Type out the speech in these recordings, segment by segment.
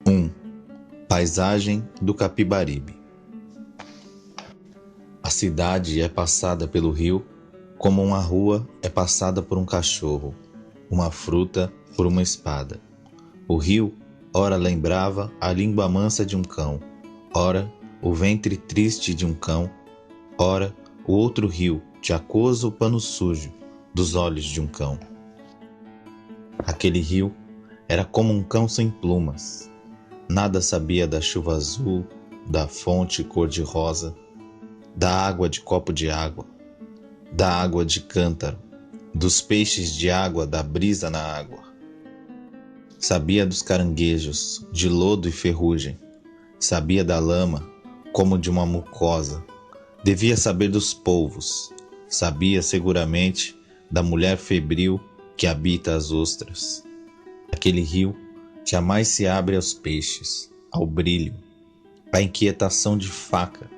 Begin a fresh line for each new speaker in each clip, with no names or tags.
1. Paisagem do Capibaribe. A cidade é passada pelo rio como uma rua é passada por um cachorro, uma fruta por uma espada. O rio ora lembrava a língua mansa de um cão, ora o ventre triste de um cão, ora o outro rio de aquoso pano sujo dos olhos de um cão. Aquele rio era como um cão sem plumas. Nada sabia da chuva azul, da fonte cor-de-rosa, da água de copo de água, da água de cântaro, dos peixes de água, da brisa na água. Sabia dos caranguejos, de lodo e ferrugem. Sabia da lama, como de uma mucosa. Devia saber dos polvos. Sabia seguramente da mulher febril que habita as ostras. Aquele rio jamais se abre aos peixes, ao brilho, à inquietação de faca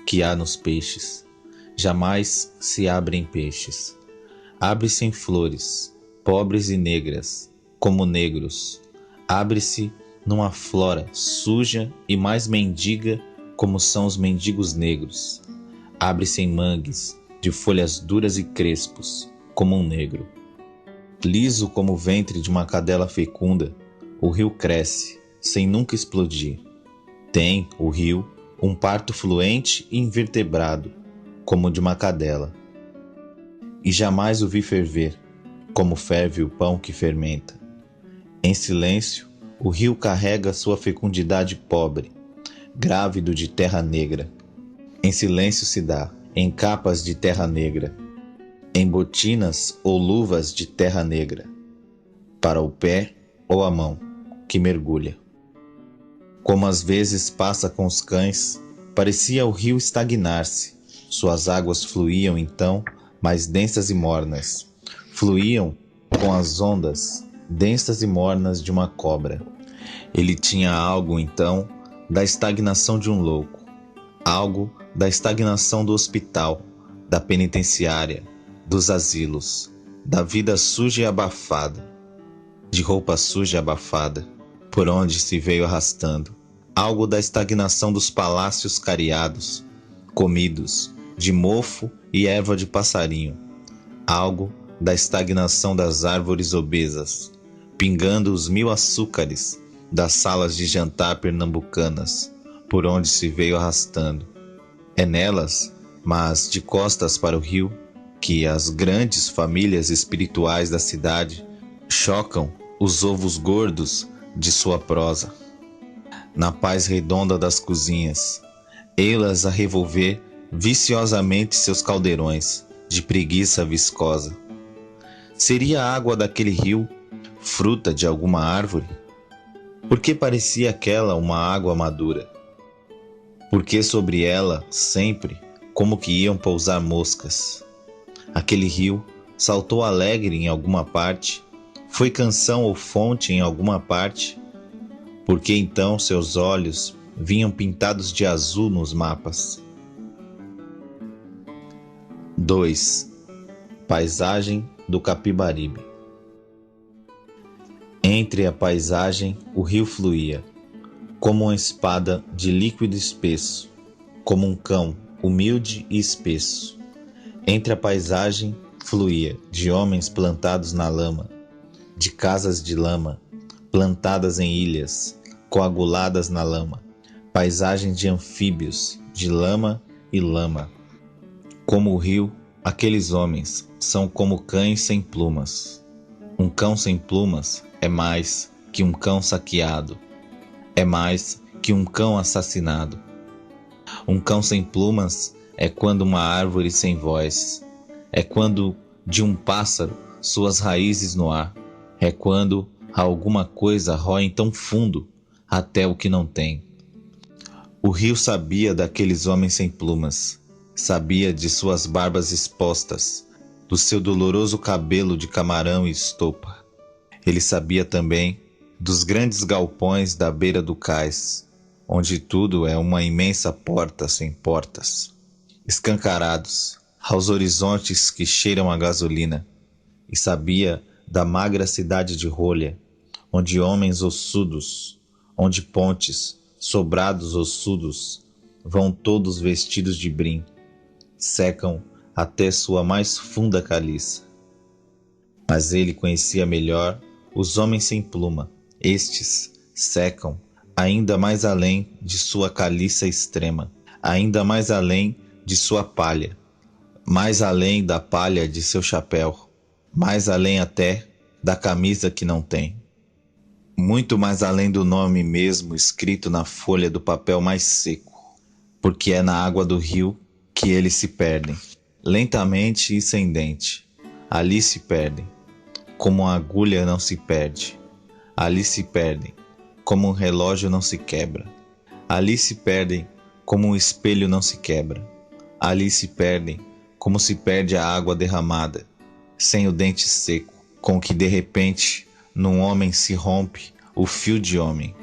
que há nos peixes. Jamais se abre em peixes. Abre-se em flores, pobres e negras, como negros. Abre-se numa flora suja e mais mendiga, como são os mendigos negros. Abre-se em mangues, de folhas duras e crespos, como um negro. Liso como o ventre de uma cadela fecunda, o rio cresce, sem nunca explodir. Tem, o rio, um parto fluente e invertebrado, como o de uma cadela. E jamais o vi ferver, como ferve o pão que fermenta. Em silêncio, o rio carrega sua fecundidade pobre, grávido de terra negra. Em silêncio se dá, em capas de terra negra, em botinas ou luvas de terra negra, para o pé ou a mão que mergulha. Como às vezes passa com os cães, parecia o rio estagnar-se. Suas águas fluíam então, mais densas e mornas. Fluíam com as ondas, densas e mornas de uma cobra. Ele tinha algo então da estagnação de um louco, algo da estagnação do hospital, da penitenciária, dos asilos, da vida suja e abafada, de roupa suja e abafada, por onde se veio arrastando, algo da estagnação dos palácios cariados, comidos, de mofo e erva de passarinho, algo da estagnação das árvores obesas, pingando os 1000 açúcares das salas de jantar pernambucanas, por onde se veio arrastando. É nelas, mas de costas para o rio, que as grandes famílias espirituais da cidade chocam os ovos gordos de sua prosa. Na paz redonda das cozinhas, ei-las a revolver viciosamente seus caldeirões de preguiça viscosa. Seria a água daquele rio fruta de alguma árvore? Por que parecia aquela uma água madura? Porque sobre ela, sempre, como que iam pousar moscas? Aquele rio saltou alegre em alguma parte, foi canção ou fonte em alguma parte? Porque então seus olhos vinham pintados de azul nos mapas? 2. Paisagem do Capibaribe. Entre a paisagem o rio fluía, como uma espada de líquido espesso, como um cão humilde e espesso. Entre a paisagem fluía de homens plantados na lama, de casas de lama, plantadas em ilhas, coaguladas na lama, paisagem de anfíbios, de lama e lama. Como o rio, aqueles homens são como cães sem plumas. Um cão sem plumas é mais que um cão saqueado, é mais que um cão assassinado. Um cão sem plumas é quando uma árvore sem voz, é quando de um pássaro suas raízes no ar, é quando alguma coisa rói tão fundo até o que não tem. O rio sabia daqueles homens sem plumas, sabia de suas barbas expostas, do seu doloroso cabelo de camarão e estopa. Ele sabia também dos grandes galpões da beira do cais, onde tudo é uma imensa porta sem portas, escancarados aos horizontes que cheiram a gasolina, e sabia da magra cidade de rolha, onde homens ossudos, onde pontes, sobrados ossudos, vão todos vestidos de brim, secam até sua mais funda caliça. Mas ele conhecia melhor os homens sem pluma. Estes secam ainda mais além de sua caliça extrema, ainda mais além de sua palha, mais além da palha de seu chapéu, mais além até da camisa que não tem. Muito mais além do nome mesmo escrito na folha do papel mais seco, porque é na água do rio que eles se perdem, lentamente e sem dente. Ali se perdem, como a agulha não se perde. Ali se perdem, como um relógio não se quebra. Ali se perdem, como um espelho não se quebra. Ali se perdem, como se perde a água derramada, sem o dente seco, com que de repente num homem se rompe o fio de homem.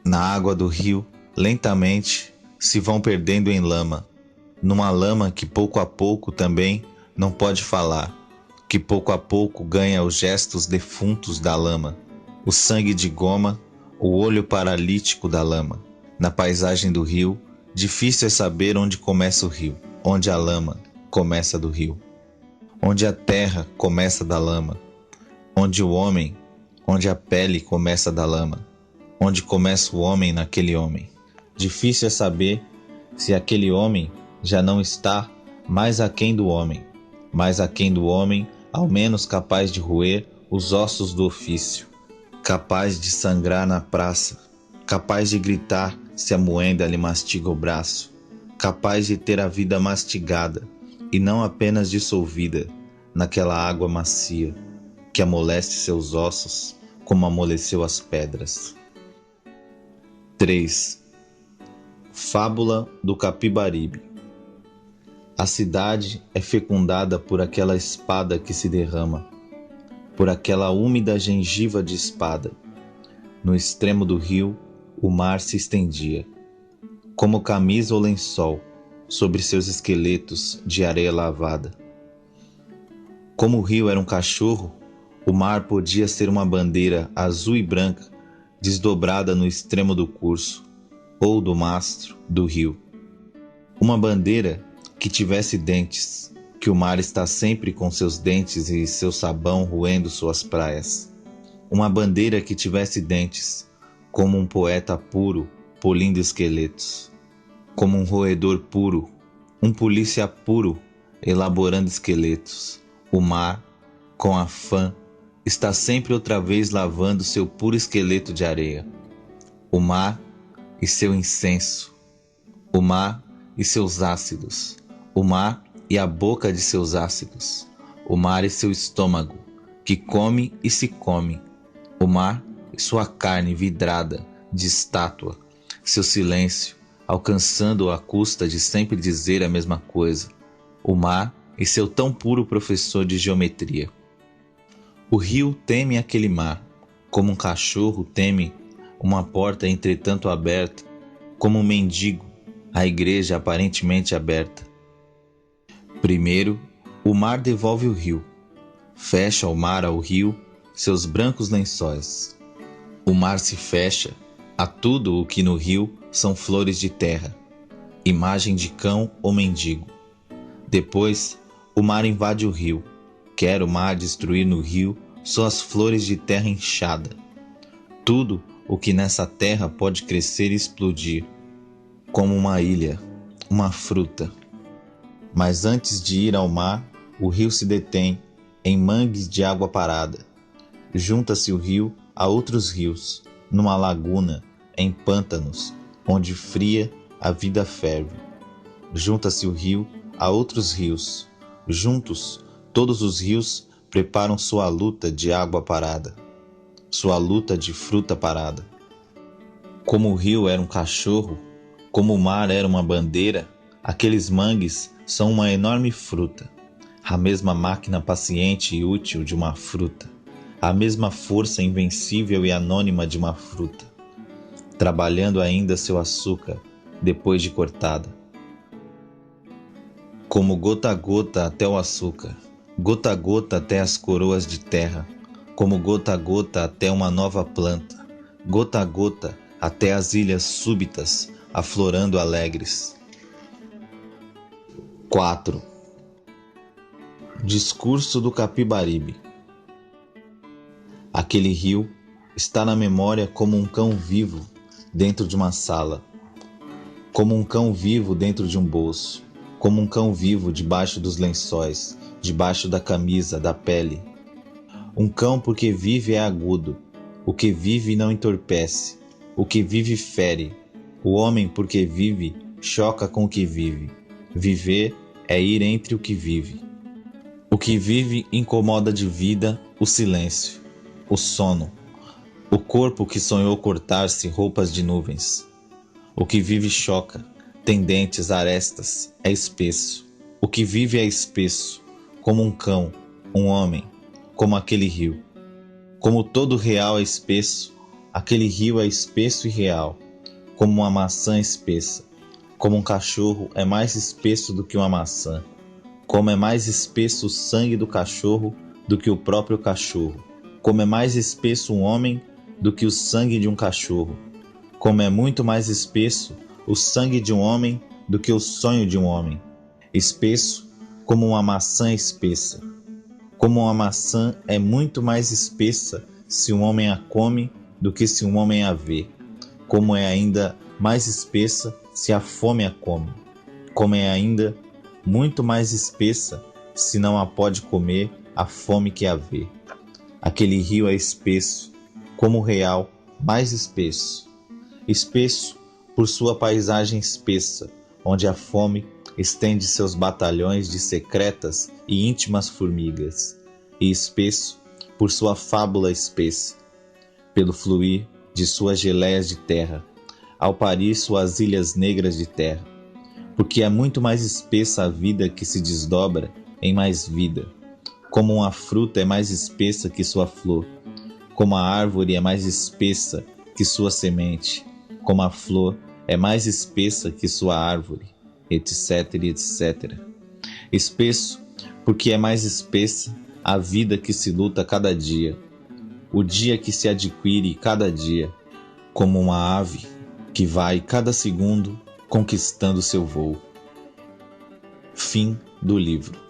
Na água do rio, lentamente, se vão perdendo em lama, numa lama que pouco a pouco também não pode falar, que pouco a pouco ganha os gestos defuntos da lama, o sangue de goma, o olho paralítico da lama. Na paisagem do rio, difícil é saber onde começa o rio, onde a lama começa do rio, onde a terra começa da lama, onde o homem, onde a pele começa da lama, onde começa o homem naquele homem. Difícil é saber se aquele homem já não está mais aquém do homem, mais aquém do homem, ao menos capaz de roer os ossos do ofício, capaz de sangrar na praça, capaz de gritar se a moenda lhe mastiga o braço, capaz de ter a vida mastigada e não apenas dissolvida naquela água macia que amolece seus ossos como amoleceu as pedras. 3. Fábula do Capibaribe. A cidade é fecundada por aquela espada que se derrama, por aquela úmida gengiva de espada. No extremo do rio, o mar se estendia, como camisa ou lençol, sobre seus esqueletos de areia lavada. Como o rio era um cachorro, o mar podia ser uma bandeira azul e branca desdobrada no extremo do curso ou do mastro do rio. Uma bandeira que tivesse dentes, que o mar está sempre com seus dentes e seu sabão roendo suas praias. Uma bandeira que tivesse dentes, como um poeta puro polindo esqueletos, como um roedor puro, um polícia puro elaborando esqueletos. O mar, com afã, está sempre outra vez lavando seu puro esqueleto de areia. O mar e seu incenso, o mar e seus ácidos, o mar e a boca de seus ácidos, o mar e seu estômago, que come e se come, o mar e sua carne vidrada de estátua, seu silêncio, alcançando à custa de sempre dizer a mesma coisa, o mar e seu tão puro professor de geometria. O rio teme aquele mar, como um cachorro teme uma porta entretanto aberta, como um mendigo, a igreja aparentemente aberta. Primeiro, o mar devolve o rio, fecha o mar ao rio seus brancos lençóis. O mar se fecha a tudo o que no rio são flores de terra, imagem de cão ou mendigo. Depois, o mar invade o rio, quer o mar destruir no rio suas flores de terra inchada, tudo o que nessa terra pode crescer e explodir, como uma ilha, uma fruta. Mas antes de ir ao mar, o rio se detém em mangues de água parada. Junta-se o rio a outros rios, numa laguna, em pântanos, onde fria a vida ferve. Junta-se o rio a outros rios. Juntos, todos os rios preparam sua luta de água parada, sua luta de fruta parada. Como o rio era um cachorro, como o mar era uma bandeira, aqueles mangues são uma enorme fruta, a mesma máquina paciente e útil de uma fruta, a mesma força invencível e anônima de uma fruta, trabalhando ainda seu açúcar depois de cortada. Como gota a gota até o açúcar, gota a gota até as coroas de terra, como gota a gota até uma nova planta, gota a gota até as ilhas súbitas, aflorando alegres. 4. Discurso do Capibaribe. Aquele rio está na memória como um cão vivo dentro de uma sala, como um cão vivo dentro de um bolso, como um cão vivo debaixo dos lençóis, debaixo da camisa, da pele. Um cão porque vive é agudo, o que vive não entorpece, o que vive fere, o homem porque vive choca com o que vive. Viver é ir entre o que vive. O que vive incomoda de vida o silêncio, o sono, o corpo que sonhou cortar-se roupas de nuvens. O que vive choca, tem dentes, arestas, é espesso. O que vive é espesso, como um cão, um homem, como aquele rio. Como todo real é espesso, aquele rio é espesso e real, como uma maçã espessa. Como um cachorro é mais espesso do que uma maçã. Como é mais espesso o sangue do cachorro do que o próprio cachorro. Como é mais espesso um homem do que o sangue de um cachorro. Como é muito mais espesso o sangue de um homem do que o sonho de um homem. Espesso como uma maçã espessa. Como uma maçã é muito mais espessa se um homem a come do que se um homem a vê. Como é ainda mais espessa se a fome a come. Como é ainda muito mais espessa se não a pode comer a fome que a vê. Aquele rio é espesso, como o real, mais espesso. Espesso por sua paisagem espessa, onde a fome estende seus batalhões de secretas e íntimas formigas, e espesso por sua fábula espessa, pelo fluir de suas geleias de terra, ao parir suas ilhas negras de terra, porque é muito mais espessa a vida que se desdobra em mais vida, como uma fruta é mais espessa que sua flor, como a árvore é mais espessa que sua semente, como a flor é mais espessa que sua árvore, etc, etc. Espesso, porque é mais espessa a vida que se luta cada dia, o dia que se adquire cada dia, como uma ave que vai cada segundo conquistando seu voo. Fim do livro.